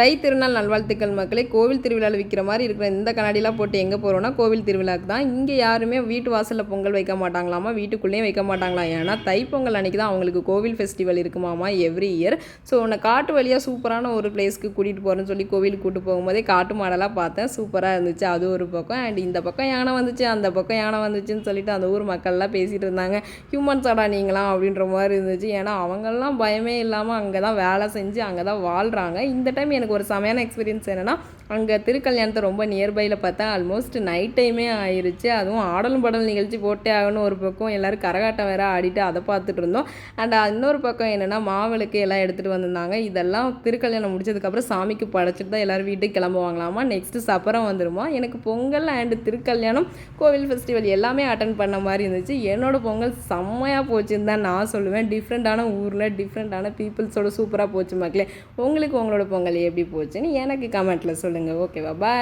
தை திருநாள் நல்வாழ்த்துக்கள் மக்களே. கோவில் திருவிழாவில் விற்கிற மாதிரி இருக்கிற இந்த கண்ணாடிலாம் போட்டு எங்கே போகிறோன்னா கோவில் திருவிழாவுக்கு தான். இங்கே யாருமே வீட்டு வாசலில் பொங்கல் வைக்க மாட்டாங்களாமா, வீட்டுக்குள்ளேயும் வைக்க மாட்டாங்களாம். ஏன்னா தைப்பொங்கல் அன்றைக்கி தான் அவங்களுக்கு கோவில் ஃபெஸ்டிவல் இருக்குமாமா எவ்ரி இயர். ஸோ உன்னை காட்டு வழியாக சூப்பரான ஒரு பிளேஸ்க்கு கூட்டிகிட்டு போகிறேன்னு சொல்லி கோவிலுக்கு கூட்டு போகும்போதே காட்டு மாடலாக பார்த்தேன். சூப்பராக இருந்துச்சு. அது ஒரு பக்கம். அண்ட் இந்த பக்கம் யானை வந்துச்சு, அந்த பக்கம் யானை வந்துச்சுன்னு சொல்லிட்டு அந்த ஊர் மக்கள்லாம் பேசிகிட்டு இருந்தாங்க. ஹியூமன்ஸாடா நீங்களாம் அப்படின்ற மாதிரி இருந்துச்சு. ஏன்னா அவங்கெல்லாம் பயமே இல்லாமல் அங்கே தான் வேலை செஞ்சு அங்கே தான் வாழ்கிறாங்க. இந்த டைம் எனக்கு ஒரு செமையான எக்ஸ்பீரியன்ஸ் என்னென்னா, அங்கே திருக்கல்யாணத்தை ரொம்ப நியர்பையில் பார்த்தேன். ஆல்மோஸ்ட் நைட் டைமே ஆயிடுச்சு. அதுவும் ஆடலும் பாடல் நிகழ்ச்சி போட்டே ஆகணும். ஒரு பக்கம் எல்லோரும் கரகாட்டம் வேறு ஆடிட்டு அதை பார்த்துட்டு இருந்தோம். அண்ட் இன்னொரு பக்கம் என்னென்னா, மாவிளக்கு எல்லாம் எடுத்துகிட்டு வந்திருந்தாங்க. இதெல்லாம் திருக்கல்யாணம் முடிச்சதுக்கப்புறம் சாமிக்கு படைச்சிட்டு தான் எல்லோரும் வீட்டுக்கு கிளம்புவாங்களாமா. நெக்ஸ்ட்டு சப்பரம் வந்துடுமா. எனக்கு பொங்கல் அண்டு திருக்கல்யாணம் கோவில் ஃபெஸ்டிவல் எல்லாமே அட்டன் பண்ண மாதிரி இருந்துச்சு. என்னோடய பொங்கல் செம்மையாக போச்சுன்னு தான் நான் சொல்லுவேன். டிஃப்ரெண்ட்டான ஊரில் டிஃப்ரெண்ட்டான பீப்புள்ஸோட சூப்பராக போச்சு மக்களே. உங்களுக்கு உங்களோட பொங்கல் எப்படி போச்சுன்னு எனக்கு கமெண்ட்டில் சொல்லுங்கள். ஓகேவா? பாய்.